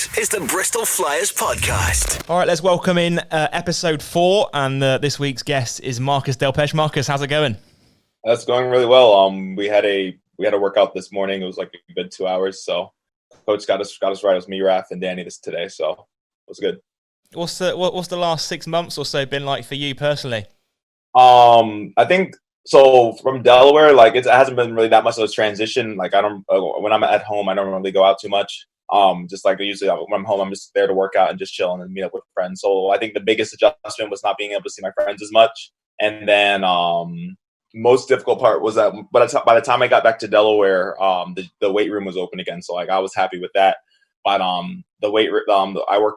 This is the Bristol Flyers Podcast. All right, let's welcome in episode 4, and this week's guest is Marcus Delpeche. Marcus, how's it going? That's going really well. We had a workout this morning. It was like a good 2 hours. So coach got us right. It was me, Raph, and Danny today. So it was good. What's the last 6 months or so been like for you personally? I think so. From Delaware, like it hasn't been really that much of a transition. Like when I'm at home, I don't really go out too much. Just like usually when I'm home, I'm just there to work out and just chill and meet up with friends. So I think the biggest adjustment was not being able to see my friends as much. And then most difficult part was that by the time I got back to Delaware, the weight room was open again. So like I was happy with that. But I worked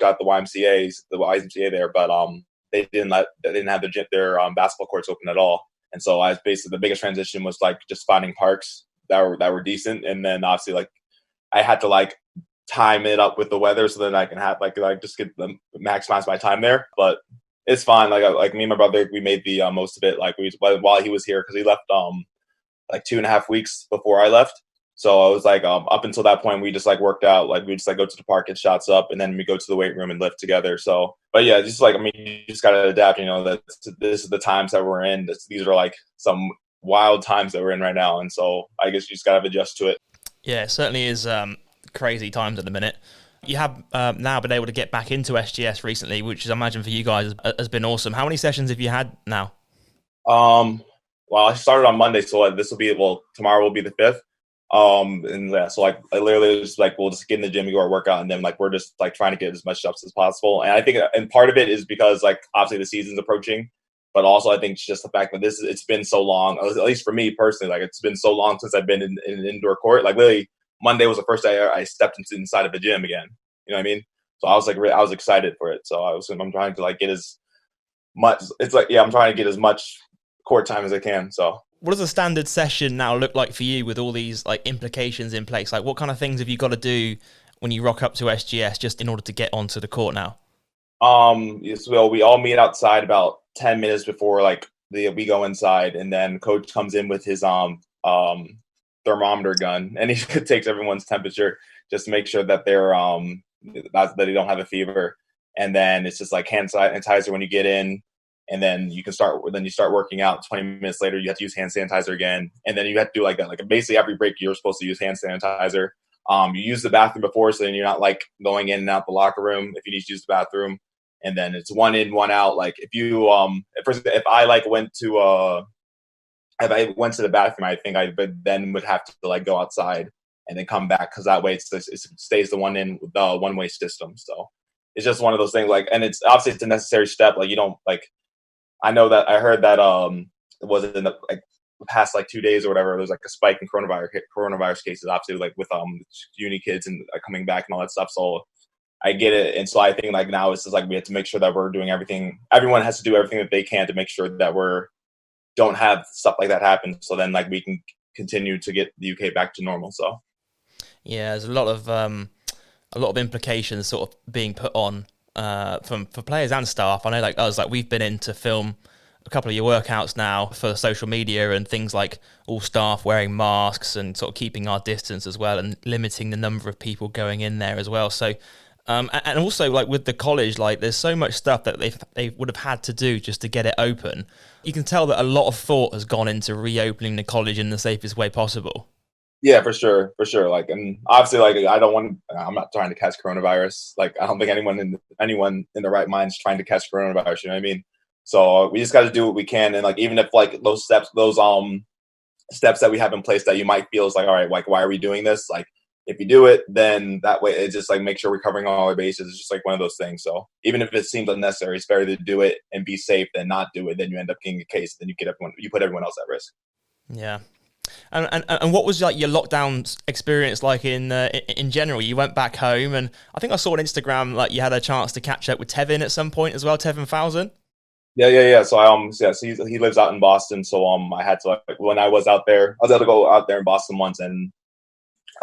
out at the YMCA there, but they didn't have their basketball courts open at all. And so I was basically the biggest transition was like just finding parks that were decent, and then obviously like I had to like time it up with the weather so that I can have like just get them maximize my time there. But it's fine. Like me and my brother, we made the most of it. Like while he was here, because he left like 2.5 weeks before I left. So I was like up until that point, we just like worked out. Like we just like go to the park, get shots up, and then we go to the weight room and lift together. So, but yeah, just like you just gotta adapt. You know that this is the times that we're in. These are like some wild times that we're in right now, and so I guess you just gotta adjust to it. Yeah, it certainly is crazy times at the minute. You have now been able to get back into SGS recently, which is, I imagine for you guys has been awesome. How many sessions have you had now? Well, I started on Monday, so tomorrow will be the 5th. And yeah, so like I literally just like we'll just get in the gym, we go our workout, and then like we're just like trying to get as much steps as possible. And I think, and part of it is because like obviously the season's approaching, but also I think it's just the fact that it's been so long, at least for me personally, like it's been so long since I've been in an indoor court. Like literally Monday was the first day I stepped inside of a gym again. You know what I mean? So I was like, I was excited for it. So I'm trying to like get as much. It's like, yeah, I'm trying to get as much court time as I can. So. What does a standard session now look like for you with all these like implications in place? Like what kind of things have you got to do when you rock up to SGS just in order to get onto the court now? Yes, well, we all meet outside about 10 minutes before like we go inside, and then coach comes in with his thermometer gun, and he takes everyone's temperature just to make sure that they're that they don't have a fever. And then it's just like hand sanitizer when you get in. And then you start working out. 20 minutes later, you have to use hand sanitizer again. And then you have to do like that. Like basically every break, you're supposed to use hand sanitizer. You use the bathroom before, so then you're not like going in and out the locker room if you need to use the bathroom. And then it's 1 in, 1 out. Like if you if I went to the bathroom, I think I would have to like go outside and then come back, because that way it stays the 1 in, the one-way system. So it's just one of those things. Like, and it's obviously it's a necessary step. Like you don't like. I heard that it was in the past like 2 days or whatever, there's like a spike in coronavirus cases, obviously like with uni kids and coming back and all that stuff. So I get it. And so I think like now it's just like we have to make sure that we're doing everything. Everyone has to do everything that they can to make sure that don't have stuff like that happen. So then like we can continue to get the UK back to normal. So yeah, there's a lot of implications sort of being put on for players and staff. I know like us, like we've been in to film a couple of your workouts now for social media and things like all staff wearing masks and sort of keeping our distance as well and limiting the number of people going in there as well. So and also like with the college, like there's so much stuff that they would have had to do just to get it open. You can tell that a lot of thought has gone into reopening the college in the safest way possible. Yeah, for sure. Like, and obviously, like, I'm not trying to catch coronavirus. Like, I don't think anyone in the right mind is trying to catch coronavirus. You know what I mean? So we just got to do what we can. And like, even if like those steps that we have in place that you might feel is like, all right, like, why are we doing this? Like, if you do it, then that way it's just like make sure we're covering all our bases. It's just like one of those things. So even if it seems unnecessary, it's better to do it and be safe than not do it. Then you end up getting a case. Then you put everyone else at risk. Yeah. And what was like your lockdown experience like in general? You went back home, and I think I saw on Instagram like you had a chance to catch up with Tevin at some point as well. Tevin Fowson. Yeah. So so he lives out in Boston. So I had to when I was out there, I was able to go out there in Boston once, and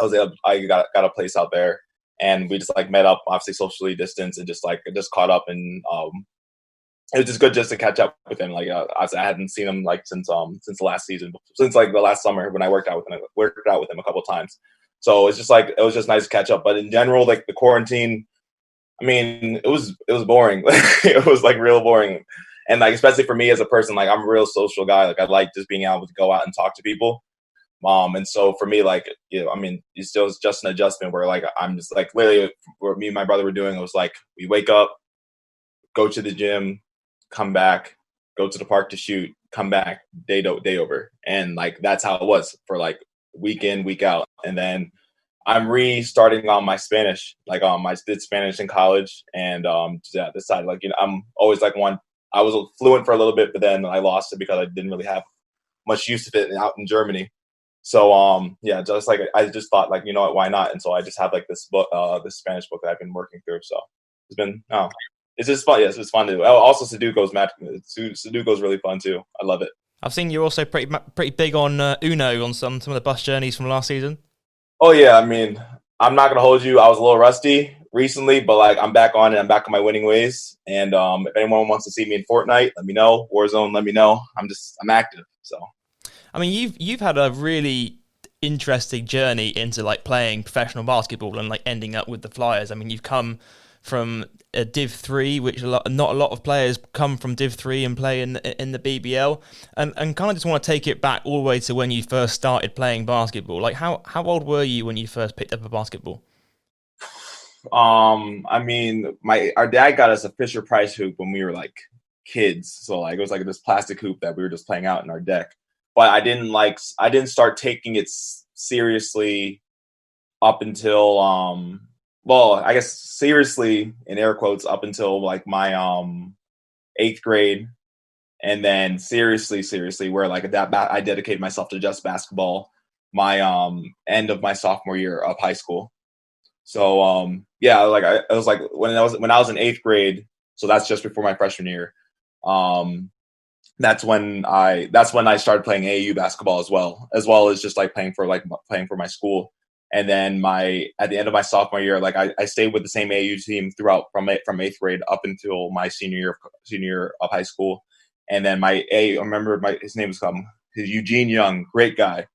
I got a place out there, and we just like met up, obviously socially distanced, and just caught up, and it was just good just to catch up with him. Like I hadn't seen him like since the last season, since like the last summer when I worked out with him a couple of times. So it's just like it was just nice to catch up. But in general, like the quarantine I mean, it was boring. It was like real boring, and like especially for me as a person, like I'm a real social guy. Like I like just being able to go out and talk to people. And so for me, like, I mean, it's still just an adjustment where like I'm just like literally what me and my brother were doing. It was like we wake up, go to the gym, come back, go to the park to shoot, come back, day over, and like that's how it was for like week in, week out. And then I'm restarting on my Spanish. Like I did Spanish in college, and decided like I'm always like one. I was fluent for a little bit, but then I lost it because I didn't really have much use of it out in Germany. So just like I just thought like what, why not? And so I just have like this book, this Spanish book that I've been working through. So it's been it's just fun. Yes, it's fun to do. Also, Sudoku's Sudoku's really fun too. I love it. I've seen you're also pretty big on Uno on some of the bus journeys from last season. Oh yeah, I mean, I'm not gonna hold you. I was a little rusty recently, but like I'm back on it. I'm back on my winning ways. And if anyone wants to see me in Fortnite, let me know. Warzone, let me know. I'm active. So. I mean, you've had a really interesting journey into like playing professional basketball and like ending up with the Flyers. I mean, you've come from a Div 3, which not a lot of players come from Div 3 and play in the BBL, and kind of just want to take it back all the way to when you first started playing basketball. Like, how old were you when you first picked up a basketball? I mean, our dad got us a Fisher Price hoop when we were like kids, so like it was like this plastic hoop that we were just playing out in our deck. But I didn't start taking it seriously up until I guess seriously in air quotes up until like my 8th grade, and then seriously where like I dedicated myself to just basketball my end of my sophomore year of high school. So like I was like when I was in 8th grade, so that's just before my freshman year. That's when I started playing AAU basketball as well as just like playing for my school. And then at the end of my sophomore year, like I stayed with the same AAU team throughout from 8th grade up until my senior year of high school. And then I remember his name was Eugene Young, great guy.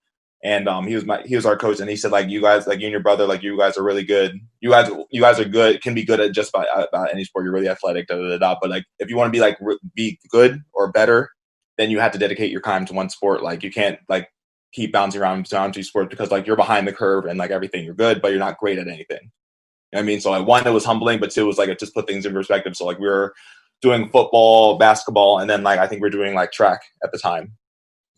And he was our coach, and he said like, you guys, like you and your brother, like you guys are really good. You guys are good, can be good at just about any sport. You're really athletic, But like if you want to be good or better, then you have to dedicate your time to one sport. Like you can't like keep bouncing around to sports because like you're behind the curve and like everything. You're good, but you're not great at anything. You know what I mean? So like one, it was humbling, but two, it was like it just put things in perspective. So like we were doing football, basketball, and then like I think we were doing like track at the time.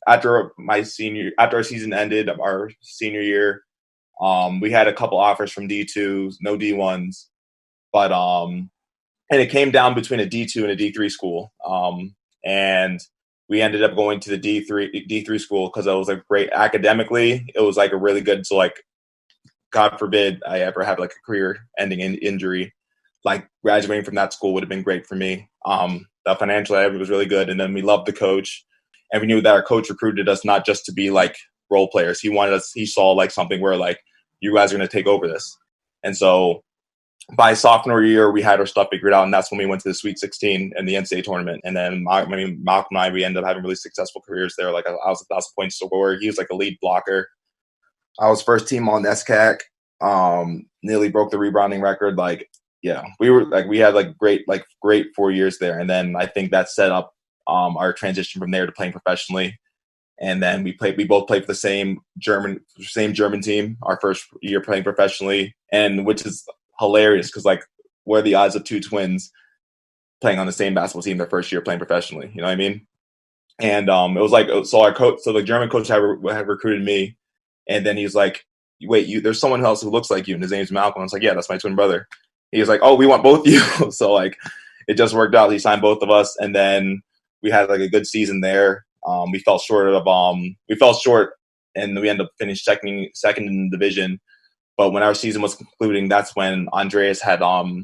After our season ended, our senior year, we had a couple offers from D2s, no D1s, but and it came down between a D2 and a D3 school, and we ended up going to the D3 school because it was like great academically. It was like a really good. So like, God forbid I ever have like a career-ending injury, like graduating from that school would have been great for me. The financial aid was really good, and then we loved the coach. And we knew that our coach recruited us not just to be like role players. He saw like something where like, you guys are going to take over this. And so by sophomore year, we had our stuff figured out. And that's when we went to the Sweet 16 and the NCAA tournament. And then Malcolm and I, we ended up having really successful careers there. Like I was 1,000 points scorer. He was like a lead blocker. I was first team on SCAC. Nearly broke the rebounding record. Like, yeah, we had like great 4 years there. And then I think that set up our transition from there to playing professionally. And then we both played for the same German team our first year playing professionally, and which is hilarious because like, what are the odds of two twins playing on the same basketball team their first year playing professionally? You know what I mean? And it was like, so the German coach had recruited me, and then he was like, wait, there's someone else who looks like you, and his name's Malcolm. I was like, yeah, that's my twin brother. He was like, oh, we want both of you. So like, it just worked out. He signed both of us, and then we had like a good season there. We fell short, and we ended up finishing second in the division. But when our season was concluding, that's when Andreas had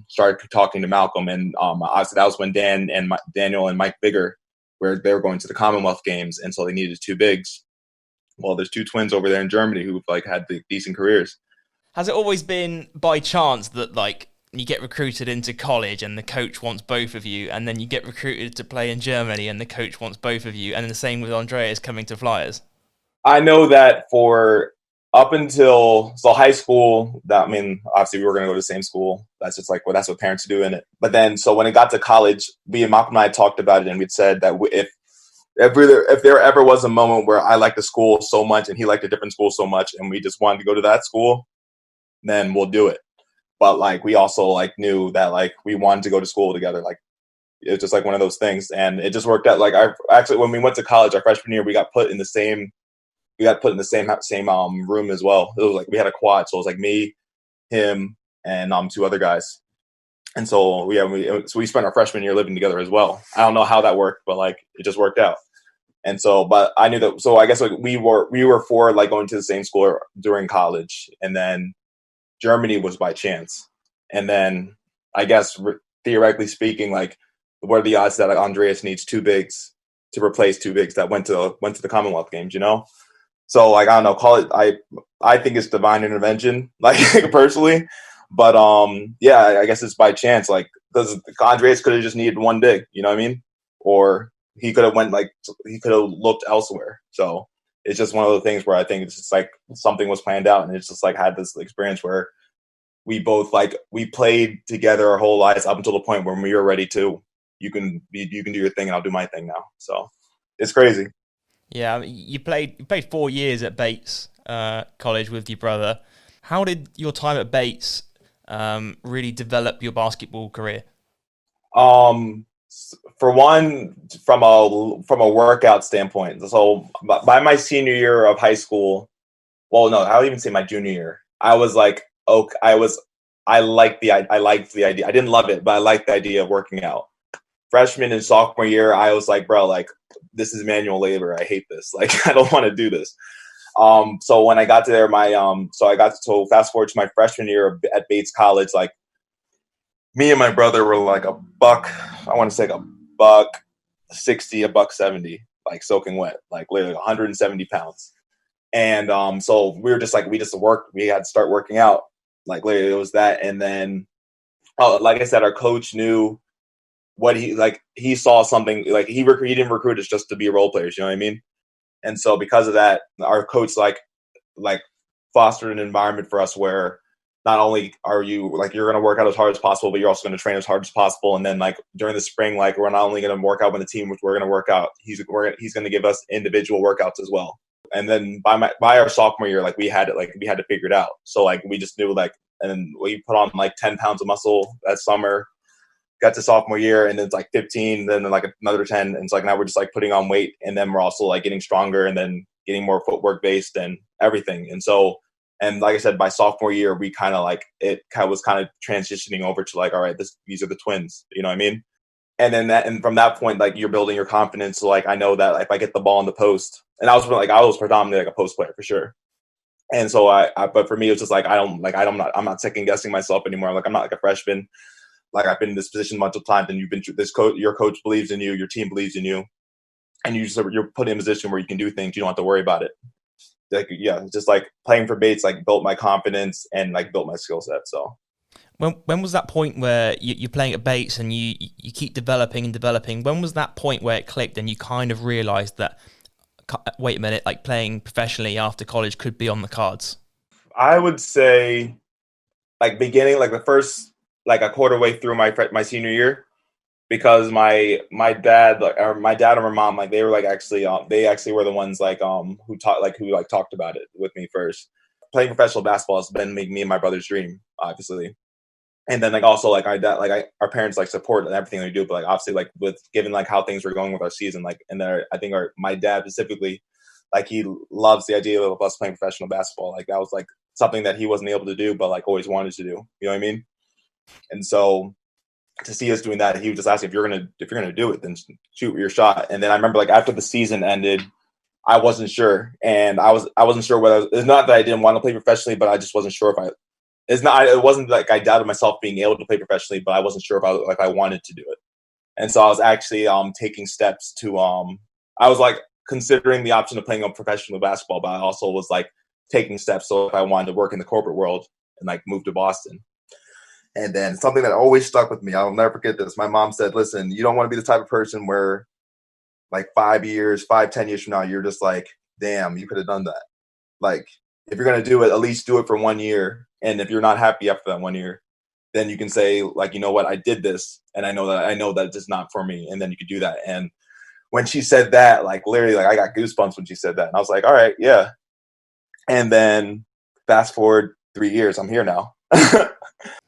started talking to Malcolm, and obviously that was when Daniel and Mike Bigger, where they were going to the Commonwealth Games, and so they needed two bigs. Well, there's two twins over there in Germany who've like had decent careers. Has it always been by chance that like you get recruited into college and the coach wants both of you, and then you get recruited to play in Germany and the coach wants both of you, and the same with Andreas coming to Flyers? I know that for up until high school, that, I mean, obviously we were going to go to the same school. That's just like, well, that's what parents do in it. But then, so when it got to college, me and Malcolm and I talked about it, and we'd said that if there ever was a moment where I liked the school so much and he liked a different school so much, and we just wanted to go to that school, then we'll do it. But like, we also like knew that like we wanted to go to school together. Like, it was just like one of those things, and it just worked out. Like, actually, when we went to college, our freshman year, we got put in the same room as well. It was like we had a quad, so it was like me, him, and two other guys. And so we spent our freshman year living together as well. I don't know how that worked, but like it just worked out. And so, but I knew that. So I guess like we were for like going to the same school during college, and then Germany was by chance. And then I guess theoretically speaking, like, what are the odds that Andreas needs two bigs to replace two bigs that went to the Commonwealth Games, you know? So like, I don't know, call it, I think it's divine intervention, like personally, but yeah, I guess it's by chance. Like, because Andreas could have just needed one big, you know what I mean? Or he could have looked elsewhere. So it's just one of the things where I think it's just like something was planned out, and it's just like had this experience where we both like, we played together our whole lives up until the point when we were ready to, you can do your thing and I'll do my thing now. So it's crazy. Yeah, you played 4 years at Bates College with your brother. How did your time at Bates really develop your basketball career? For one, from a workout standpoint. So by my senior year of high school, well, no, I would even say my junior year, I was like, I liked the idea. I didn't love it, but I liked the idea of working out. Freshman and sophomore year, I was like, bro, like, this is manual labor. I hate this. Like, I don't want to do this. So when I got to there, so fast forward to my freshman year at Bates College, like, me and my brother were like I want to say like $160, $170, like soaking wet, like literally 170 pounds. And so we were just like, we had to start working out. Like, literally it was that. And then, like I said, our coach knew what he saw something, like he didn't recruit us just to be role players, you know what I mean? And so because of that, our coach like fostered an environment for us where not only are you like, you're going to work out as hard as possible, but you're also going to train as hard as possible. And then like during the spring, like, we're not only going to work out with the team, which we're going to work out, he's going to give us individual workouts as well. And then by our sophomore year, like we had to figure it out. So like we just knew, like, and we put on like 10 pounds of muscle that summer. Got to sophomore year, and then it's like 15, then like another 10. And it's like, now we're just like putting on weight, and then we're also like getting stronger and then getting more footwork based and everything. And so, and like I said, by sophomore year, we kind of like, was kind of transitioning over to like, all right, these are the twins, you know what I mean? And then from that point, like, you're building your confidence. So like, I know that if I get the ball in the post, and I was predominantly like a post player for sure. And so but for me, it was just like, I'm not second guessing myself anymore. Like, I'm not like a freshman. Like, I've been in this position multiple times, and you've been through this. Your coach believes in you, your team believes in you, and you're put in a position where you can do things. You don't have to worry about it. Like, yeah, just like playing for Bates, like, built my confidence and like built my skill set. So, when was that point where you're playing at Bates and you keep developing and developing? When was that point where it clicked and you kind of realized that, wait a minute, like, playing professionally after college could be on the cards? I would say, like, beginning, like the first, like a quarter way through my senior year, because my dad and my mom, like, they were like they actually were the ones like who talked about it with me first. Playing professional basketball has been me and my brother's dream, obviously. And then like also like our parents like support everything we do, but like obviously like with given like how things were going with our season, like, and I think my dad specifically, like, he loves the idea of us playing professional basketball. Like, that was like something that he wasn't able to do, but like always wanted to do. You know what I mean? And so to see us doing that, he would just ask, if you're gonna do it, then shoot your shot. And then I remember like after the season ended, I wasn't sure, and I wasn't sure whether it's not that I didn't want to play professionally, but I just wasn't sure if it wasn't like I doubted myself being able to play professionally, but I wasn't sure if I wanted to do it. And so I was actually taking steps to I was like considering the option of playing professional basketball, but I also was like taking steps so if I wanted to work in the corporate world and like move to Boston. And then something that always stuck with me, I'll never forget this. My mom said, listen, you don't want to be the type of person where like 10 years from now, you're just like, damn, you could have done that. Like, if you're going to do it, at least do it for 1 year. And if you're not happy after that 1 year, then you can say, like, you know what, I did this, and I know that it's just not for me. And then you could do that. And when she said that, like, literally, like, I got goosebumps when she said that. And I was like, all right, yeah. And then fast forward 3 years, I'm here now.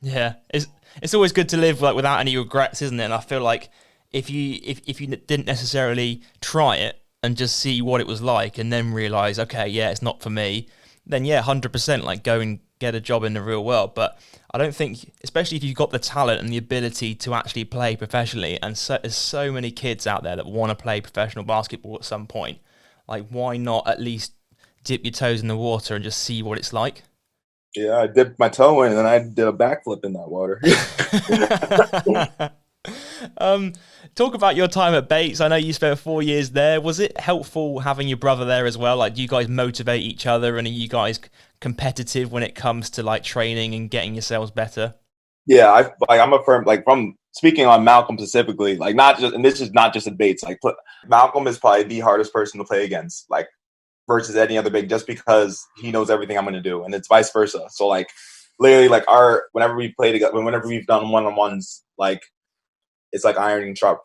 Yeah, it's always good to live like without any regrets, isn't it? And I feel like if you didn't necessarily try it and just see what it was like, and then realize, okay, yeah, it's not for me, then yeah, 100%, like go and get a job in the real world. But I don't think, especially if you've got the talent and the ability to actually play professionally, and there's so many kids out there that want to play professional basketball at some point, like why not at least dip your toes in the water and just see what it's like? Yeah, I dipped my toe in and then I did a backflip in that water. Talk about your time at Bates. I know you spent 4 years there. Was it helpful having your brother there as well? Like, do you guys motivate each other, and are you guys competitive when it comes to like training and getting yourselves better? Yeah, I'm a firm, like, from speaking on Malcolm specifically, like, not just, and this is not just at Bates, like, Malcolm is probably the hardest person to play against, like, versus any other big, just because he knows everything I'm going to do, and it's vice versa. So, like, literally, like, whenever we play together, whenever we've done one-on-ones, like, it's like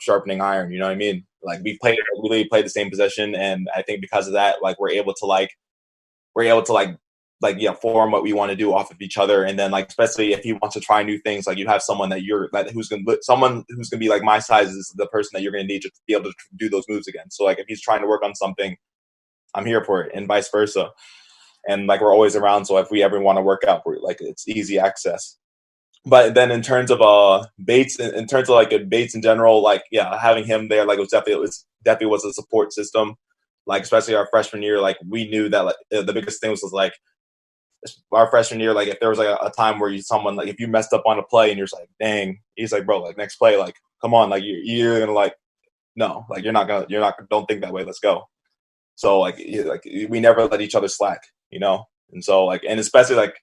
sharpening iron, you know what I mean? Like, we really played the same position, and I think because of that, like, we're able to yeah, form what we want to do off of each other. And then, like, especially if he wants to try new things, like, you have someone who's going to be like my size is the person that you're going to need to be able to do those moves again. So, like, if he's trying to work on something, I'm here for it, and vice versa. And, like, we're always around, so if we ever want to work out, like, it's easy access. But then in terms of Bates, in terms of like Bates in general, like, yeah, having him there, like, it definitely was a support system. Like, especially our freshman year, like, we knew that, like, the biggest thing was like our freshman year, like, if there was like a time where someone, like, if you messed up on a play and you're just like, dang, he's like, bro, like, next play, like, come on, like, you're gonna, like, no, like, don't think that way, let's go. So, like, we never let each other slack, you know? And so, like, and especially, like,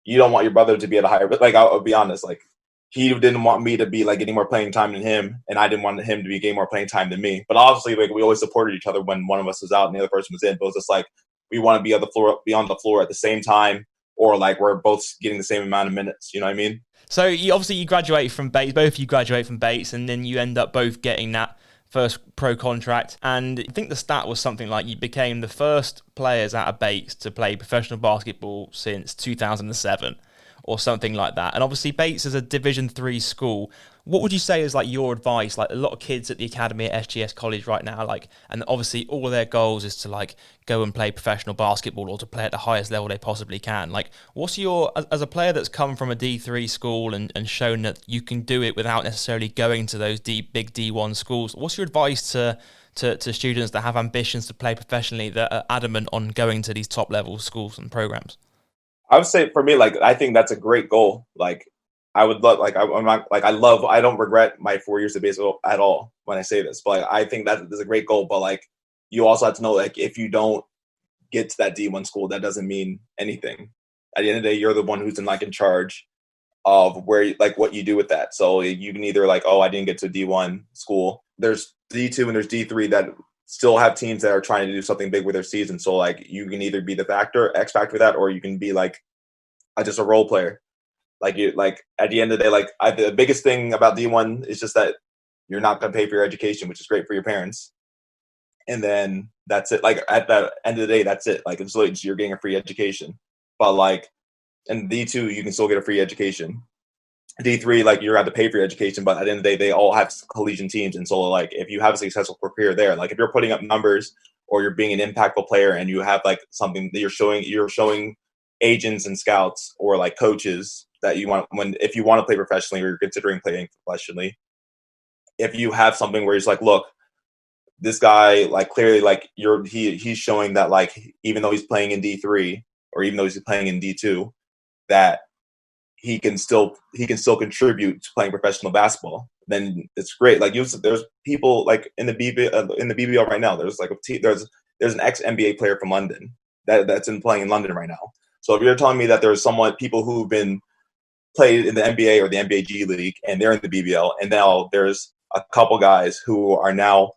you don't want your brother to be at a higher, but, like, I'll be honest, like, he didn't want me to be, like, getting more playing time than him, and I didn't want him to be getting more playing time than me. But obviously, like, we always supported each other when one of us was out and the other person was in. But it was just like, we want to be on the floor at the same time, or, like, we're both getting the same amount of minutes. You know what I mean? So you graduate from Bates, both of you graduate from Bates, and then you end up both getting that first pro contract. And I think the stat was something like you became the first players out of Bates to play professional basketball since 2007 or something like that. And obviously Bates is a Division III school. What would you say is like your advice? Like, a lot of kids at the academy at SGS College right now, like, and obviously all of their goals is to like go and play professional basketball or to play at the highest level they possibly can. Like, what's your, as a player that's come from a D3 school and shown that you can do it without necessarily going to those big D1 schools, what's your advice to students that have ambitions to play professionally that are adamant on going to these top level schools and programs? I would say for me, like, I think that's a great goal. Like, I would love, like, I'm not, like, I don't regret my 4 years of baseball at all when I say this, but, like, I think that is a great goal. But, like, you also have to know, like, if you don't get to that D1 school, that doesn't mean anything. At the end of the day, you're the one who's in charge of where, like, what you do with that. So you can either, like, oh, I didn't get to D1 school. There's D2 and there's D3 that still have teams that are trying to do something big with their season. So, like, you can either be the X factor for that, or you can be like just a role player. Like, you, like, at the end of the day, like, the biggest thing about D1 is just that you're not going to pay for your education, which is great for your parents. And then that's it. Like, at the end of the day, that's it. Like, it's literally you're getting a free education. But, like, in D2, you can still get a free education. D3, like, you're going to have to pay for your education, but at the end of the day, they all have collegiate teams. And so, like, if you have a successful career there, like, if you're putting up numbers or you're being an impactful player and you have, like, something that you're showing agents and scouts or, like, coaches that you want, if you want to play professionally or you're considering playing professionally, if you have something where he's like, look, this guy, like, clearly, like, he's showing that, like, even though he's playing in D3 or even though he's playing in D2, that he can still contribute to playing professional basketball, then it's great. Like, there's people, like, in the BBL right now. There's, like, there's an ex NBA player from London that's playing in London right now. So if you're telling me that there's people who've been played in the NBA or the NBA G League and they're in the BBL, and now there's a couple guys who are now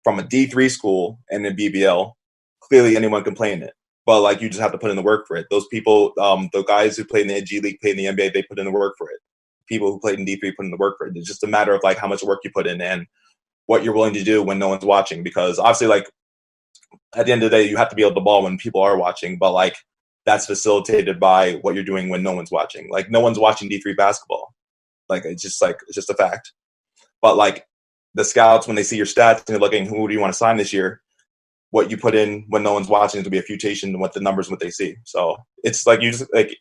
from a D3 school and in BBL, clearly anyone can play in it. but like you just have to put in the work for it. Those people, the guys who played in the G League, played in the NBA, they put in the work for it. People who played in D3 put in the work for it. It's just a matter of like how much work you put in and what you're willing to do when no one's watching. Because obviously, like at the end of the day, you have to be able to ball when people are watching, but like that's facilitated by what you're doing when no one's watching. Like no one's watching D3 basketball. Like it's just a fact. But like the scouts, when they see your stats and they're looking, who do you want to sign this year? What you put in when no one's watching is to be a futation to what the numbers, what they see. So it's like you just like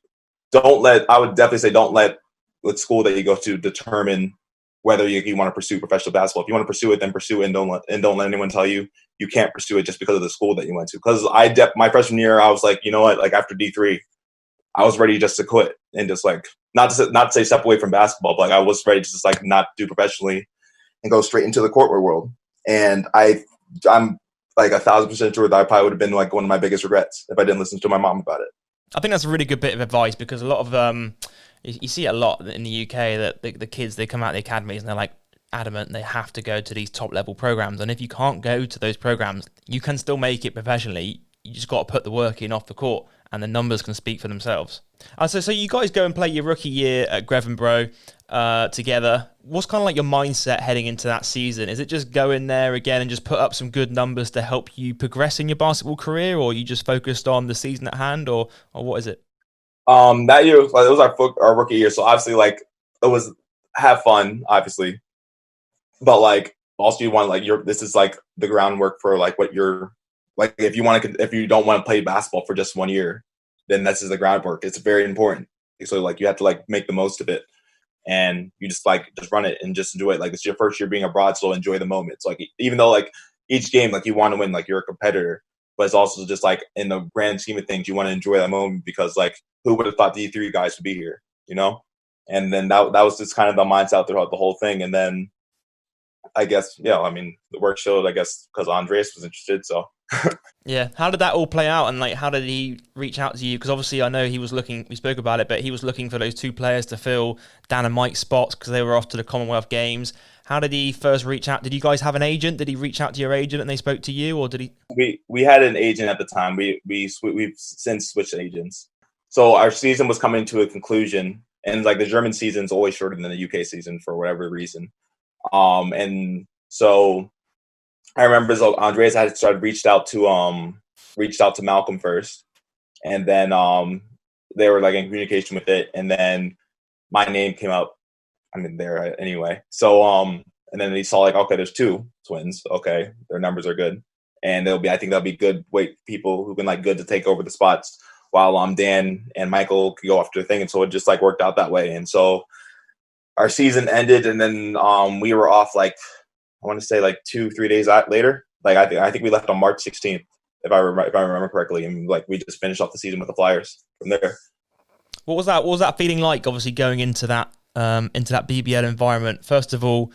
I would definitely say don't let the school that you go to determine whether you want to pursue professional basketball. If you want to pursue it, then pursue it, and don't let anyone tell you you can't pursue it just because of the school that you went to. Because my freshman year, I was like, you know what, like after D3, I was ready just to quit and just like not to say step away from basketball, but like I was ready to just like not do professionally and go straight into the corporate world. And I'm like 1,000% sure that I probably would have been like one of my biggest regrets if I didn't listen to my mom about it. I think that's a really good bit of advice, because a lot of you see it a lot in the UK that the kids, they come out of the academies and they're like adamant they have to go to these top level programs, and if you can't go to those programs, you can still make it professionally. You just got to put the work in off the court, and the numbers can speak for themselves. So you guys go and play your rookie year at Grevenbrough together. What's kind of like your mindset heading into that season? Is it just go in there again and just put up some good numbers to help you progress in your basketball career, or are you just focused on the season at hand, or what is it? That year, it was our rookie year, so obviously like it was have fun, obviously, but like also you want like this is like the groundwork for like what you're like if you don't want to play basketball for just 1 year, then this is the groundwork. It's very important. So like you have to like make the most of it, and you just run it and just enjoy it. Like it's your first year being abroad, so enjoy the moment. So like even though like each game like you want to win, like you're a competitor, but it's also just like in the grand scheme of things, you want to enjoy that moment, because like who would have thought the E3 guys would be here, you know? And then that was just kind of the mindset throughout the whole thing. And then I guess, I mean, the work showed, I guess, because Andreas was interested, so. Yeah. How did that all play out? And like, how did he reach out to you? Because obviously I know he was looking, we spoke about it, but he was looking for those two players to fill Dan and Mike's spots because they were off to the Commonwealth Games. How did he first reach out? Did you guys have an agent? Did he reach out to your agent and they spoke to you, or did he? We had an agent at the time. We've since switched agents. So our season was coming to a conclusion, and like the German season's always shorter than the UK season for whatever reason. And so I remember Andreas had reached out to Malcolm first, and then they were like in communication with it, and then my name came up. I mean, there anyway. So and then he saw like, okay, there's two twins. Okay, their numbers are good, and I think that'll be good people who can like good to take over the spots while Dan and Michael could go after the thing. And so it just like worked out that way. And so our season ended, and then we were off like I want to say like 2-3 days later. Like I think we left on March 16th, if I remember correctly, and like we just finished off the season with the Flyers from there. What was that feeling like? Obviously going into that BBL environment. First of all,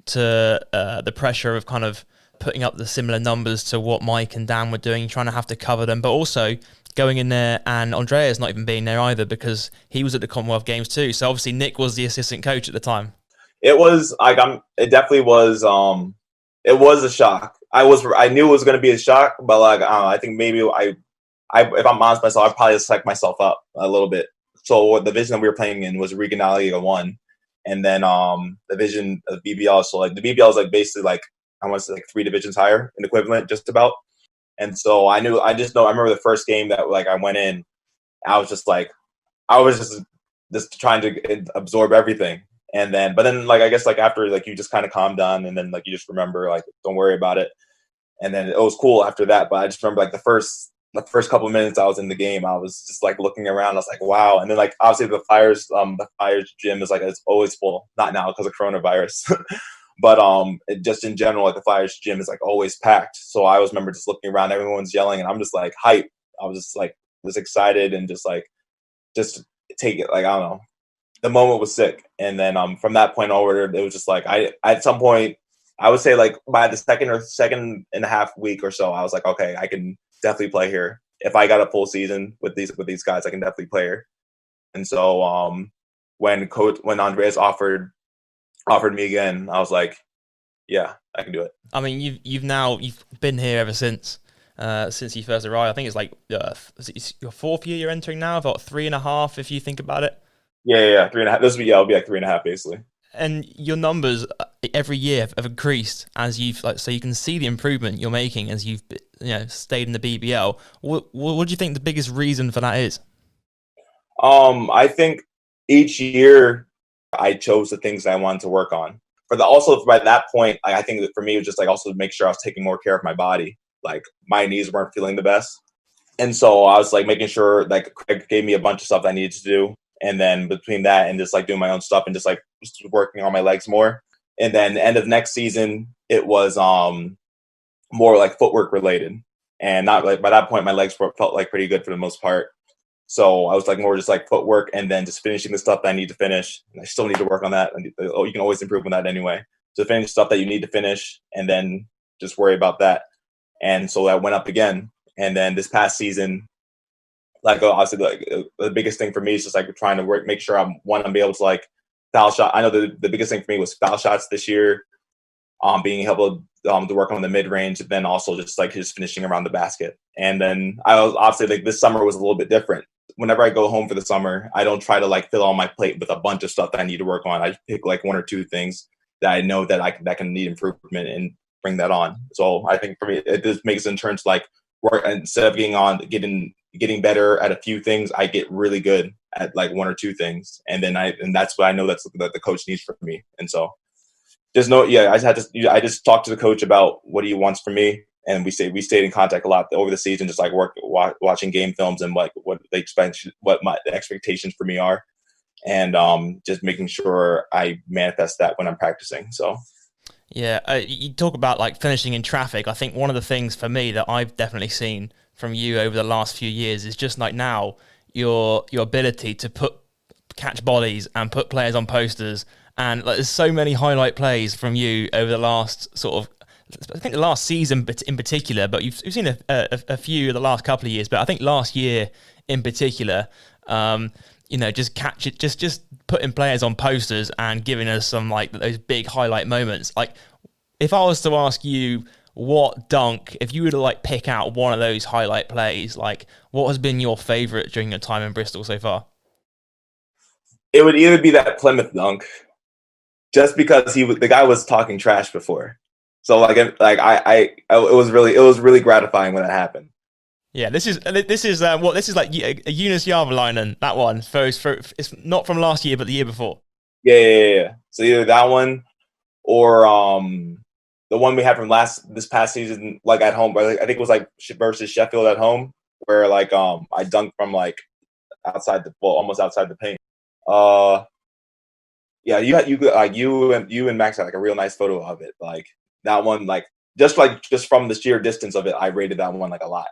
to the pressure of kind of putting up the similar numbers to what Mike and Dan were doing, trying to have to cover them, but also going in there and Andreas not even being there either because he was at the Commonwealth Games too. So obviously Nick was the assistant coach at the time. It was like it definitely was. It was a shock. I knew it was going to be a shock, but like I think maybe if I'm honest with myself, I probably psyched myself up a little bit. So the division that we were playing in was Regionalliga 1, and then the division of BBL. So like the BBL is like basically like I want to say like 3 divisions higher in equivalent, just about. And so I remember the first game that like I went in, I was just trying to absorb everything. And then, but then like, I guess like after like you just kind of calm down and then like you just remember like, don't worry about it. And then it was cool after that. But I just remember like the first couple of minutes I was in the game, I was just like looking around. I was like, wow. And then like obviously the Flyers gym is like, it's always full, not now because of coronavirus. But just in general, like the Flyers gym is like always packed. So I always remember just looking around, everyone's yelling, and I'm just like hype. I was just like excited and just take it. Like I don't know, the moment was sick. And then from that point onward, it was just like I at some point I would say like by the second and a half week or so, I was like, okay, I can definitely play here. If I got a full season with these guys, I can definitely play here. And so when Andreas offered me again, I was like, yeah, I can do it. I mean, you've been here ever since. since you first arrived. I think it's like it's your fourth year you're entering now, about 3.5 if you think about it. Yeah, 3.5. It'll be like 3.5 basically. And your numbers every year have increased as you've so you can see the improvement you're making as you've stayed in the BBL. What do you think the biggest reason for that is? I think each year I chose the things that I wanted to work on. Also by that point, I think that for me it was just like also to make sure I was taking more care of my body. Like my knees weren't feeling the best, and so I was like making sure like Craig gave me a bunch of stuff I needed to do, and then between that and just like doing my own stuff and just working on my legs more. And then the end of next season, it was more like footwork related, and not like by that point my legs felt like pretty good for the most part. So I was like more just like footwork and then just finishing the stuff that I need to finish. And I still need to work on that. You can always improve on that anyway. So finish stuff that you need to finish and then just worry about that. And so that went up again. And then this past season, like obviously the biggest thing for me is just like trying to make sure I'm be able to like foul shot. I know the biggest thing for me was foul shots this year, being able to work on the mid range, and then also just finishing around the basket. And then I was obviously like this summer was a little bit different. Whenever I go home for the summer, I don't try to like fill on my plate with a bunch of stuff that I need to work on. I pick like one or two things that I know that that can need improvement and bring that on. So I think for me, it just makes it in terms like work instead of getting better at a few things, I get really good at like one or two things, and that's what I know that the coach needs from me. And so just know, I just talked to the coach about what he wants from me. And we stayed in contact a lot over the season, just like watching game films and like what they expect, the expectations for me are, and just making sure I manifest that when I'm practicing. So, yeah, you talk about like finishing in traffic. I think one of the things for me that I've definitely seen from you over the last few years is just like now your ability to catch bodies and put players on posters, and like, there's so many highlight plays from you over the last sort of. I think the last season in particular, but you've seen a few the last couple of years, but I think last year in particular, just catch it, just putting players on posters and giving us some like those big highlight moments. Like if I was to ask you what dunk, if you were to like pick out one of those highlight plays, like what has been your favorite during your time in Bristol so far? It would either be that Plymouth dunk, just because the guy was talking trash before. So it was really gratifying when that happened. Yeah, this is like Eunice Jarvalainen, that one. It's not from last year, but the year before. Yeah. So either that one or the one we had from this past season, like at home. I think it was like versus Sheffield at home, where like I dunked from like almost outside the paint. Yeah, you and Max had like a real nice photo of it, like. That one, just from the sheer distance of it, I rated that one like a lot.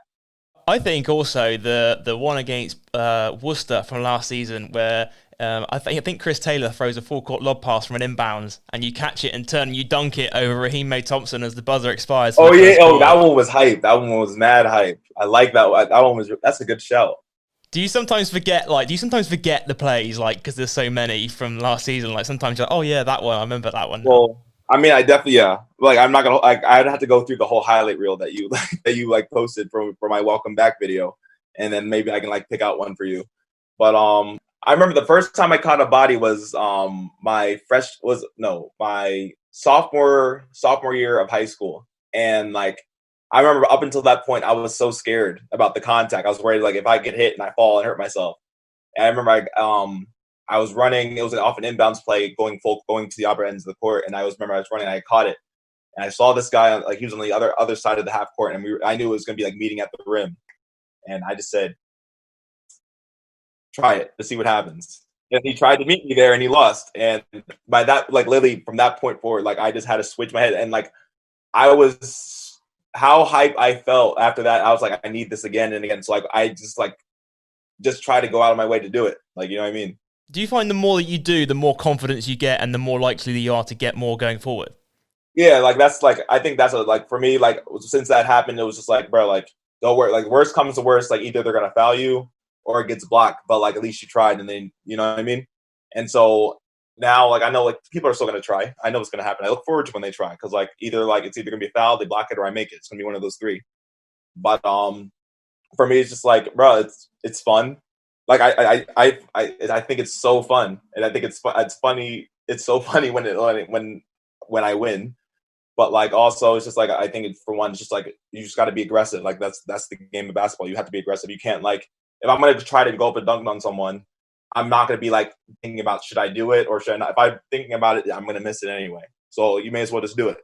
I think also the one against Worcester from last season, where I think Chris Taylor throws a full court lob pass from an inbounds, and you catch it and turn and you dunk it over Raheem May Thompson as the buzzer expires. Oh yeah, that one was hype. That one was mad hype. I like that one. That one that's a good shout. Do you sometimes forget the plays, like because there's so many from last season? Like sometimes you're like, oh yeah, that one, I remember that one. Well, I mean, I definitely, yeah. Like, I'm not gonna, I'd have to go through the whole highlight reel that you posted for my welcome back video, and then maybe I can like pick out one for you. But I remember the first time I caught a body was my sophomore year of high school, and like I remember up until that point I was so scared about the contact. I was worried like if I get hit and I fall and hurt myself. And I remember I was running. It was off an inbounds play going to the upper ends of the court, and I was running. And I caught it, and I saw this guy like he was on the other side of the half court, and I knew it was going to be like meeting at the rim, and I just said, "Try it to see what happens." And he tried to meet me there, and he lost. And by that, like literally from that point forward, like I just had to switch my head, and like I was how hype I felt after that. I was like, I need this again and again. So like I just try to go out of my way to do it. Like, you know what I mean? Do you find the more that you do, the more confidence you get and the more likely you are to get more going forward? Yeah, like that's like, I think that's like for me, like since that happened, it was just like, bro, like don't worry, like worst comes to worst, like either they're going to foul you or it gets blocked, but like at least you tried and then, you know what I mean? And so now like I know like people are still going to try. I know what's going to happen. I look forward to when they try because like it's either going to be a foul, they block it, or I make it. It's going to be one of those three. But for me, it's just like, bro, it's fun. Like I think it's so fun, and I think it's funny. It's so funny when I win. But like also, it's just like I think for one, it's just like you just got to be aggressive. Like that's the game of basketball. You have to be aggressive. You can't like if I'm gonna try to go up and dunk on someone, I'm not gonna be like thinking about should I do it or should I not. If I'm thinking about it, I'm gonna miss it anyway. So you may as well just do it.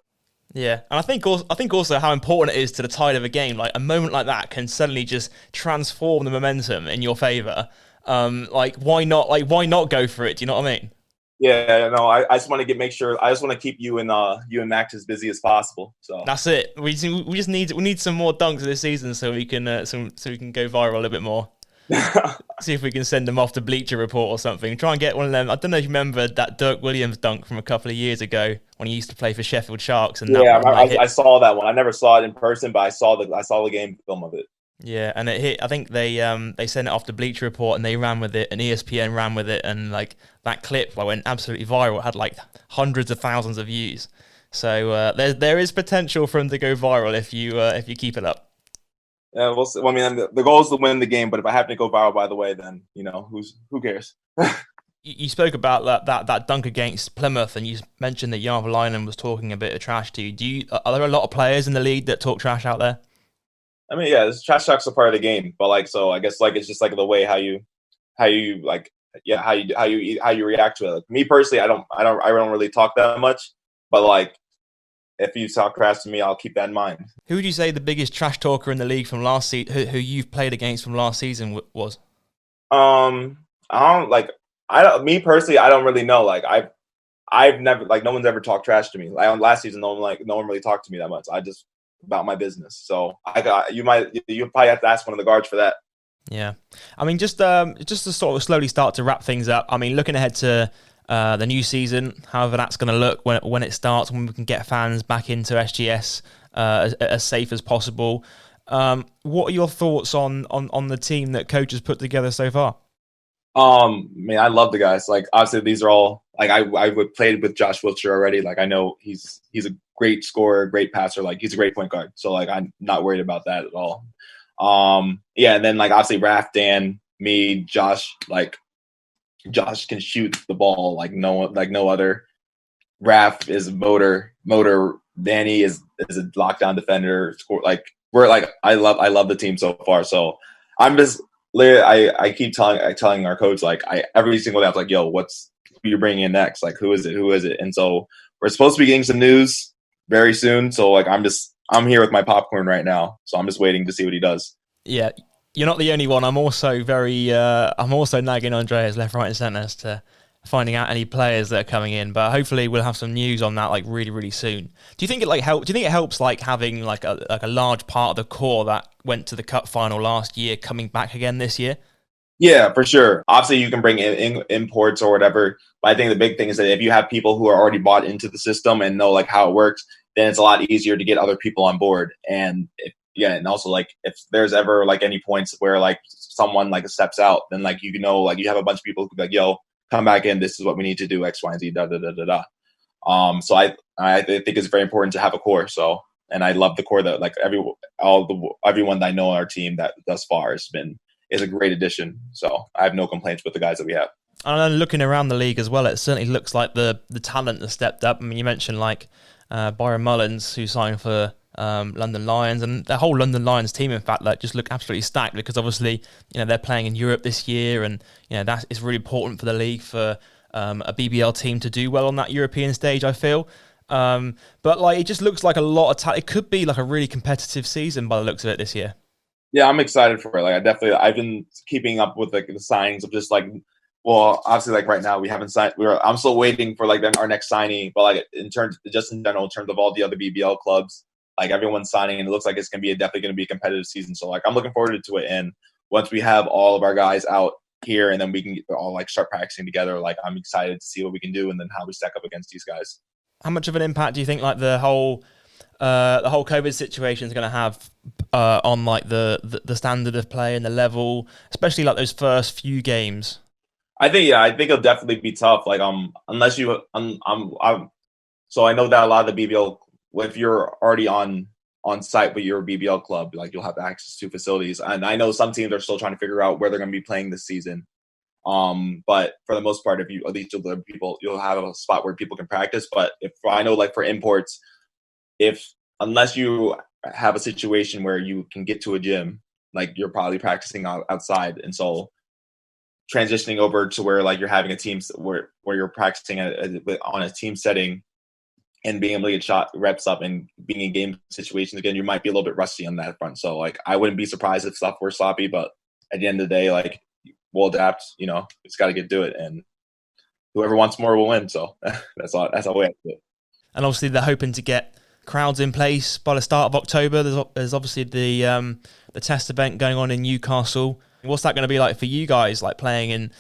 Yeah, and I think also how important it is to the tide of a game. Like a moment like that can suddenly just transform the momentum in your favor. Like why not? Like why not go for it? Do you know what I mean? Yeah, no, I just want to make sure. I just want to keep you and Max as busy as possible. So that's it. We just need some more dunks this season so we can so we can go viral a little bit more. See if we can send them off to Bleacher Report or something. Try and get one of them. I don't know if you remember that Dirk Williams dunk from a couple of years ago when he used to play for Sheffield Sharks. And yeah, I saw that one. I never saw it in person, but I saw the game film of it. Yeah, and it hit. I think they sent it off to Bleacher Report and they ran with it, and ESPN ran with it, and like that clip went absolutely viral. It had like hundreds of thousands of views. So there is potential for him to go viral if you keep it up. Yeah, we'll see. Well, I mean, the goal is to win the game, but if I happen to go viral, by the way, then who cares? You spoke about that dunk against Plymouth, and you mentioned that Jarvalainen was talking a bit of trash to you. Are there a lot of players in the league that talk trash out there? I mean, yeah, trash talk's a part of the game, but like, so I guess like it's just like the way how you like, yeah, how you react to it. Like, me personally, I don't really talk that much, but like, if you talk trash to me, I'll keep that in mind. Who would you say the biggest trash talker in the league from last season, who you've played against from last season was? Me personally, I don't really know. Like I've never, like, no one's ever talked trash to me. Like on last season, no one really talked to me that much. I just about my business. So you probably have to ask one of the guards for that. Yeah, I mean, just to sort of slowly start to wrap things up. I mean, looking ahead to the new season, however that's going to look when it starts, when we can get fans back into SGS as safe as possible. What are your thoughts on the team that coach has put together so far? Man, I love the guys. Like, obviously, these are all like I played with Josh Wiltshire already. Like, I know he's a great scorer, great passer. Like, he's a great point guard. So, like, I'm not worried about that at all. Yeah, and then like obviously Raph, Dan, me, Josh. Like, Josh can shoot the ball like no other. Raph is motor. Danny is a lockdown defender. I love the team so far. So I'm just I keep telling our coach, like, every single day I'm like, yo, who you're bringing in next? Like, who is it? And so we're supposed to be getting some news very soon. So like I'm here with my popcorn right now. So I'm just waiting to see what he does. Yeah. You're not the only one. I'm also nagging Andreas left, right, and centre as to finding out any players that are coming in. But hopefully we'll have some news on that like really, really soon. Do you think it helps like having like a large part of the core that went to the cup final last year coming back again this year? Yeah, for sure. Obviously, you can bring in imports or whatever. But I think the big thing is that if you have people who are already bought into the system and know like how it works, then it's a lot easier to get other people on board. And and also like if there's ever like any points where like someone like steps out, then like you know like you have a bunch of people who be like, yo, come back in. This is what we need to do. X, Y, and Z. Da da da da da. So I think it's very important to have a core. So, and I love the core that like everyone that I know on our team that thus far is a great addition. So I have no complaints with the guys that we have. And looking around the league as well, it certainly looks like the talent has stepped up. I mean, you mentioned like Byron Mullins, who signed for London Lions, and the whole London Lions team, in fact, like just look absolutely stacked because obviously, they're playing in Europe this year, and that is really important for the league for a BBL team to do well on that European stage, I feel. But like it just looks like a lot of talent. It could be like a really competitive season by the looks of it this year. Yeah, I'm excited for it. Like I've been keeping up with like the signings of just like, well, obviously like right now we haven't signed. I'm still waiting for like our next signing, but like in general, in terms of all the other BBL clubs, like everyone's signing, and it looks like it's definitely going to be a competitive season. So like I'm looking forward to it. And once we have all of our guys out here, and then we can all like start practicing together, like I'm excited to see what we can do, and then how we stack up against these guys. How much of an impact do you think like the whole COVID situation is going to have on like the standard of play and the level, especially like those first few games? I think it'll definitely be tough. Like unless you so I know that a lot of the BBL, if you're already on on site with your BBL club. Like you'll have access to facilities. And I know some teams are still trying to figure out where they're going to be playing this season. But for the most part, if you at least you'll have a spot where people can practice. But if I know, like for imports, unless you have a situation where you can get to a gym, like you're probably practicing outside, and so transitioning over to where like you're having a team where you're practicing on a team setting and being able to get shot reps up and being in game situations again, you might be a little bit rusty on that front. So like I wouldn't be surprised if stuff were sloppy, but at the end of the day, like we'll adapt. It's got to get to it, and whoever wants more will win. So that's all we have to do. And obviously they're hoping to get crowds in place by the start of October. There's obviously the test event going on in Newcastle. What's that going to be like for you guys, like playing in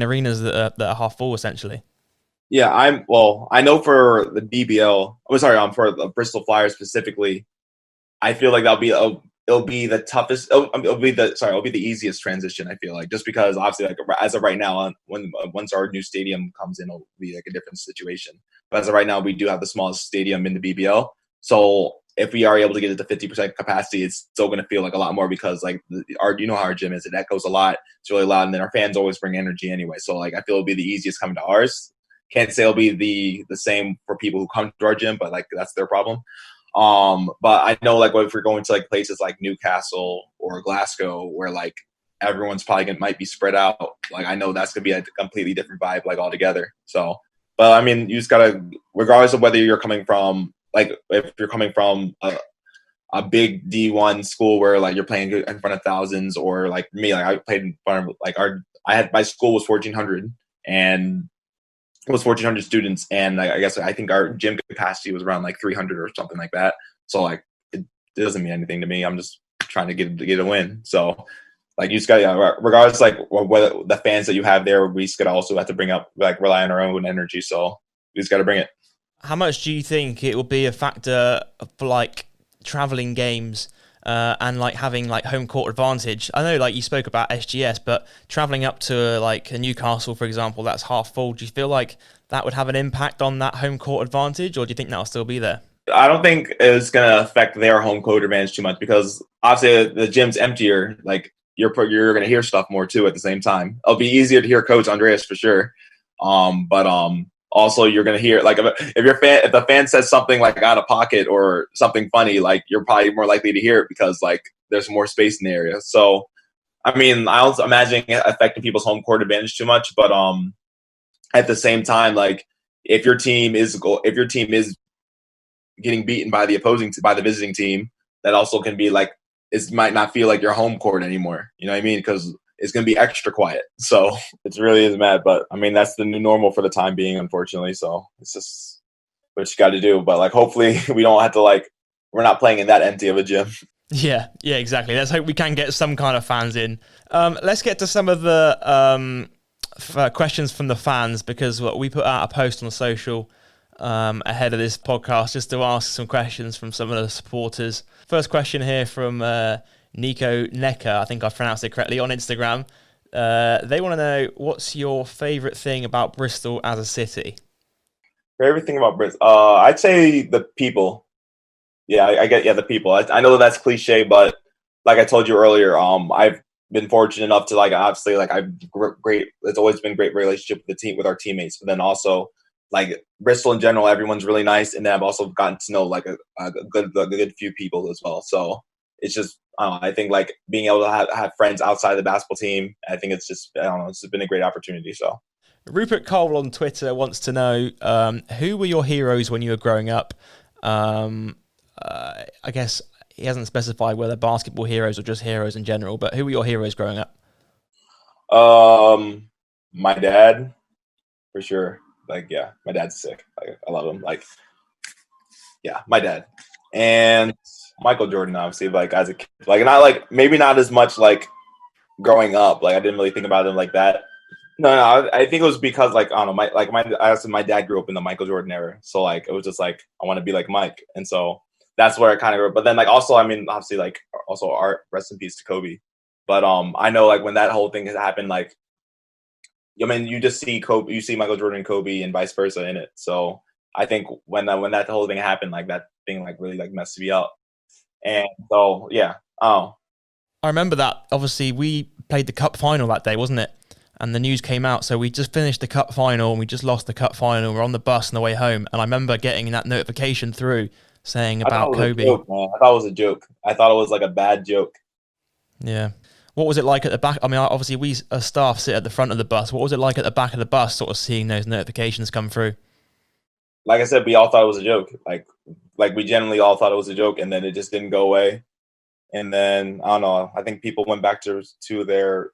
arenas that are half full essentially? Yeah, I know for the BBL, for the Bristol Flyers specifically, I feel like it'll be the toughest. It'll be the easiest transition. I feel like, just because obviously, like as of right now, once our new stadium comes in, it'll be like a different situation. But as of right now, we do have the smallest stadium in the BBL. So if we are able to get it to 50% capacity, it's still going to feel like a lot more, because like how our gym is, it echoes a lot. It's really loud, and then our fans always bring energy anyway. So like I feel it'll be the easiest coming to ours. Can't say it'll be the same for people who come to our gym, but like that's their problem. But I know like if we're going to like places like Newcastle or Glasgow, where like everyone's probably might be spread out, like I know that's gonna be a completely different vibe like altogether. So, but I mean, you just gotta, regardless of whether you're coming from if you're coming from a big D1 school where like you're playing in front of thousands, or like me, like I played in front of my school was 1,400 and it was 1,400 students, and I think our gym capacity was around like 300 or something like that. So like it doesn't mean anything to me. I'm just trying to get a win. So like you just got, regardless like whether the fans that you have there, we just gotta also have to rely on our own energy. So we just got to bring it. How much do you think it will be a factor for like traveling games and like having like home court advantage? I know like you spoke about SGS, but traveling up to like a Newcastle, for example, that's half full. Do you feel like that would have an impact on that home court advantage, or do you think that'll still be there? I don't think it's going to affect their home court advantage too much, because obviously the gym's emptier. Like you're going to hear stuff more too at the same time. It'll be easier to hear Coach Andreas for sure. But also you're going to hear, like if the fan says something like out of pocket or something funny, like you're probably more likely to hear it because like there's more space in the area. So, I mean, I don't imagine it affecting people's home court advantage too much, but at the same time, like if your team is getting beaten by the visiting team, that also can be like, it might not feel like your home court anymore. You know what I mean? Because it's going to be extra quiet. So it really is mad. But I mean, that's the new normal for the time being, unfortunately. So it's just what you got to do. But like, hopefully we don't have to we're not playing in that empty of a gym. Yeah, exactly. Let's hope we can get some kind of fans in. Let's get to some of the questions from the fans, because we put out a post on social ahead of this podcast just to ask some questions from some of the supporters. First question here from Nico Necker, I think I pronounced it correctly, on Instagram. They want to know, what's your favourite thing about Bristol as a city? Favorite thing about Bristol? I'd say the people. Yeah, the people. I know that's cliche, but like I told you earlier, I've been fortunate enough to obviously it's always been a great relationship with our teammates, but then also like Bristol in general, everyone's really nice, and then I've also gotten to know like a good few people as well. So it's just, I think like being able to have friends outside the basketball team, I think it's just, it's been a great opportunity. So Rupert Cole on Twitter wants to know, who were your heroes when you were growing up? I guess he hasn't specified whether basketball heroes or just heroes in general, but who were your heroes growing up? My dad, for sure. Like, yeah, my dad's sick. I love him. Like, yeah, my dad. And Michael Jordan, obviously, like as a kid, like maybe not as much like growing up. Like I didn't really think about him like that. No, I think it was because like I don't know, my dad grew up in the Michael Jordan era, so like it was just like I want to be like Mike, and so that's where I kind of grew up. But then like also, I mean, obviously like also art, rest in peace to Kobe. But I know like when that whole thing has happened, like I mean, you just see Kobe, you see Michael Jordan and Kobe, and vice versa in it. So I think when that whole thing happened, like that thing like really like messed me up. And so, yeah. Oh, I remember that. Obviously, we played the cup final that day, wasn't it? And the news came out. So we just finished the cup final and we just lost the cup final. We're on the bus on the way home. And I remember getting that notification through saying I thought about it was a Kobe. joke, man. I thought it was a joke. I thought it was like a bad joke. Yeah. What was it like at the back? I mean, obviously, we as staff sit at the front of the bus. What was it like at the back of the bus, sort of seeing those notifications come through? Like I said, we all thought it was a joke. Like we generally all thought it was a joke, and then it just didn't go away. And then I don't know. I think people went back to their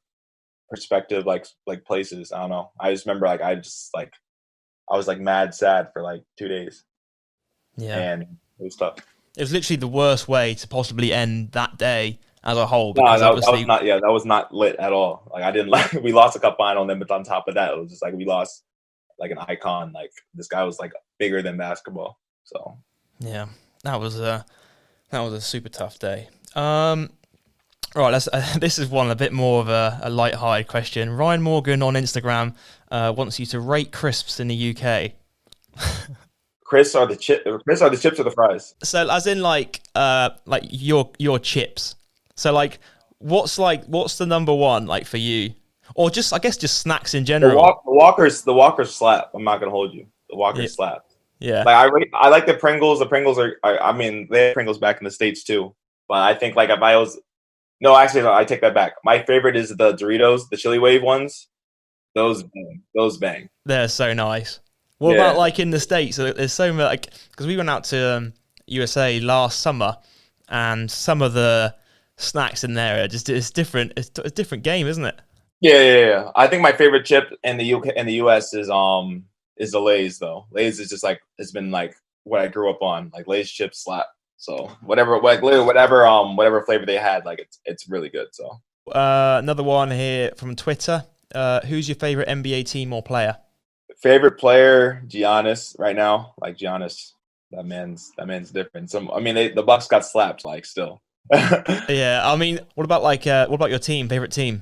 perspective, like places. I don't know. I just remember I was like mad sad for like 2 days. Yeah, and it was tough. It was literally the worst way to possibly end that day as a whole. No, Because that obviously, was not. Yeah, that was not lit at all. Like I didn't like. We lost a cup final, and then but on top of that, it was just like we lost like an icon. Like this guy was like bigger than basketball. So yeah, that was a super tough day. Right, this is one a bit more of a light-hearted question. Ryan Morgan on Instagram wants you to rate crisps in the UK. Chris, are the chips or the fries? So, as in like your chips. So, like, what's the number one like for you, or just I guess just snacks in general? The Walkers slap. I'm not gonna hold you. The Walkers slap. Yeah. Like I like the Pringles. The Pringles are. I mean, they have Pringles back in the States too. But I think like if I was, no, actually, no, I take that back. My favorite is the Doritos, the Chili Wave ones. Those bang. They're so nice. What about like in the States? There's so much, like, because we went out to USA last summer, and some of the snacks in there are just it's different. It's a different game, isn't it? Yeah. I think my favorite chip in the UK in the US is the Lay's though. Lay's is just like it's been like what I grew up on. Like Lay's chips slap. So whatever flavor they had, like it's really good. So another one here from Twitter. Who's your favorite NBA team or player? Favorite player, Giannis right now. Like Giannis, that man's different. The Bucks got slapped like still. Yeah, I mean, what about your team? Favorite team?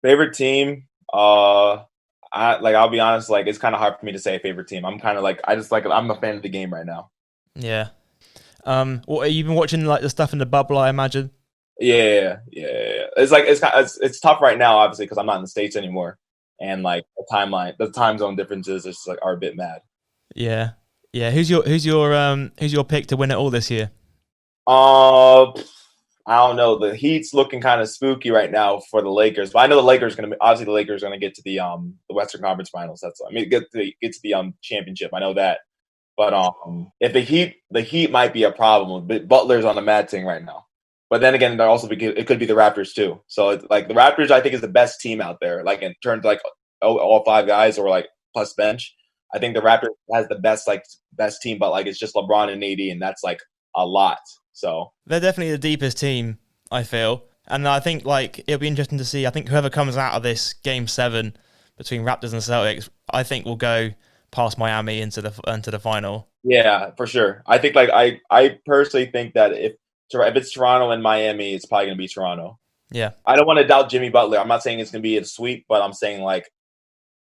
Favorite team? I'll be honest, like it's kind of hard for me to say a favorite team. I'm kind of like I'm a fan of the game right now. Yeah. What you've been watching like the stuff in the bubble, I imagine. Yeah. It's tough right now, obviously, because I'm not in the States anymore, and like the time zone differences is like are a bit mad. Yeah. Who's your pick to win it all this year? I don't know. The Heat's looking kind of spooky right now for the Lakers, but I know the Lakers going to get to the Western Conference Finals. Get to the championship. I know that, but if the Heat might be a problem. Butler's on a mad thing right now, but then again, it could be the Raptors too. So it's like the Raptors, I think, is the best team out there. Like in terms of like all five guys or like plus bench, I think the Raptors has the best team, but like it's just LeBron and AD, and that's like a lot. So they're definitely the deepest team, I feel. And I think like it'll be interesting to see. I think whoever comes out of this Game 7 between Raptors and Celtics, I think will go past Miami into the final. Yeah, for sure. I think like I personally think that if it's Toronto and Miami, it's probably gonna be Toronto. Yeah. I don't want to doubt Jimmy Butler. I'm not saying it's gonna be a sweep, but I'm saying like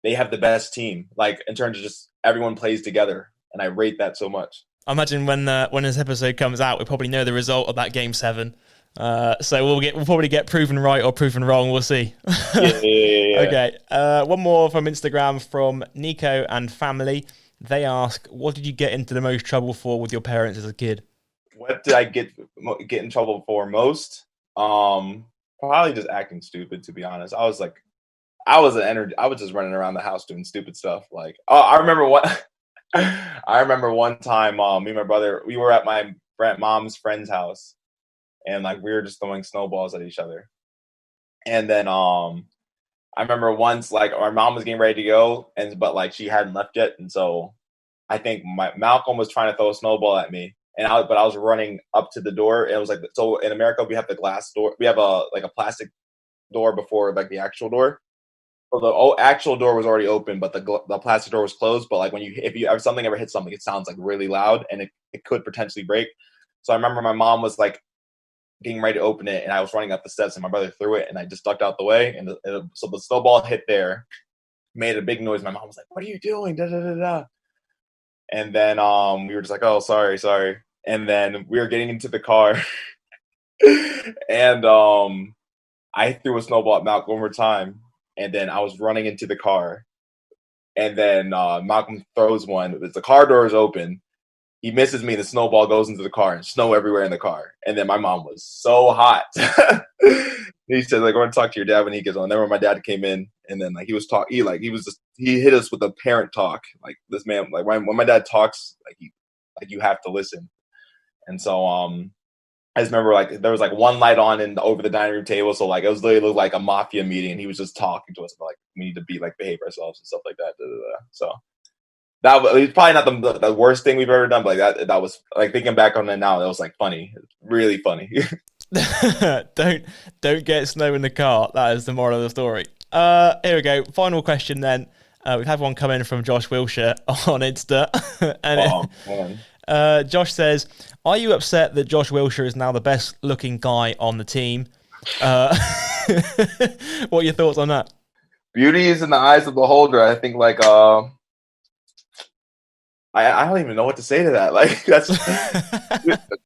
they have the best team, like in terms of just everyone plays together, and I rate that so much. I imagine when this episode comes out, we probably know the result of that Game 7. So we'll probably get proven right or proven wrong. We'll see. Yeah. Okay. One more from Instagram from Nico and family. They ask, what did you get into the most trouble for with your parents as a kid? What did I get in trouble for most? Probably just acting stupid, to be honest. I was just running around the house doing stupid stuff. Like, I remember one time, me and my brother, we were at my mom's friend's house, and like we were just throwing snowballs at each other. And then I remember once, like our mom was getting ready to go, but like she hadn't left yet, and so I think Malcolm was trying to throw a snowball at me, but I was running up to the door, and it was like, so in America we have the glass door, we have a plastic door before like the actual door. So the actual door was already open, but the plastic door was closed. But like if something ever hits something, it sounds like really loud, and it could potentially break. So I remember my mom was like getting ready to open it, and I was running up the steps, and my brother threw it, and I just ducked out the way, and so the snowball hit there, made a big noise. My mom was like, "What are you doing?" Da da da da. And then we were just like, "Oh, sorry." And then we were getting into the car, and I threw a snowball at Malcolm one more time, and then I was running into the car, and then Malcolm throws one. The car door is open. He misses me, and the snowball goes into the car, and snow everywhere in the car. And then my mom was so hot. He said, like, "I want to talk to your dad when he gets on." Then when my dad came in, and then like he hit us with a parent talk. Like this man, like when my dad talks, like you have to listen. And so I just remember like there was like one light on over the dining room table, so like it literally looked like a mafia meeting, and he was just talking to us about like we need to behave ourselves and stuff like that. So that was probably not the worst thing we've ever done, but like that was like thinking back on it now, that was like funny, really funny. Don't get snow in the car. That is the moral of the story. Here we go. Final question then. We've had one come in from Josh Wilshire on Insta. And Josh says, "Are you upset that Josh Wilshire is now the best looking guy on the team?" What are your thoughts on that? Beauty is in the eyes of the beholder. I think like I don't even know what to say to that. Like that's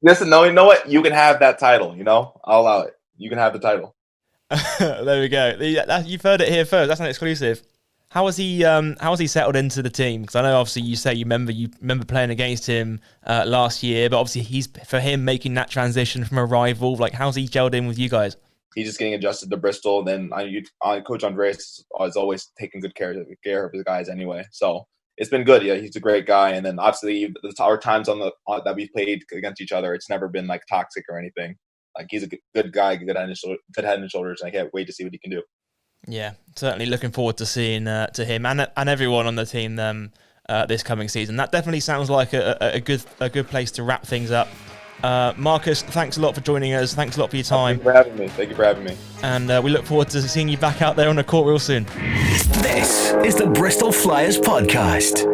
listen. No, you know what? You can have that title. You know, I'll allow it. You can have the title. There we go. You've heard it here first. That's an exclusive. How has he settled into the team? Because I know obviously you say you remember playing against him last year, but obviously for him making that transition from a rival. Like how's he gelled in with you guys? He's just getting adjusted to Bristol. Then Coach Andres is always taking good care of his guys anyway. So. It's been good. Yeah, he's a great guy. And then obviously our times that we've played against each other, it's never been like toxic or anything. Like he's a good guy, good head and shoulders. And I can't wait to see what he can do. Yeah, certainly looking forward to seeing to him and everyone on the team this coming season. That definitely sounds like a good place to wrap things up. Marcus, thanks a lot for joining us. Thanks a lot for your time. Thank you for having me. And we look forward to seeing you back out there on the court real soon. This is the Bristol Flyers Podcast.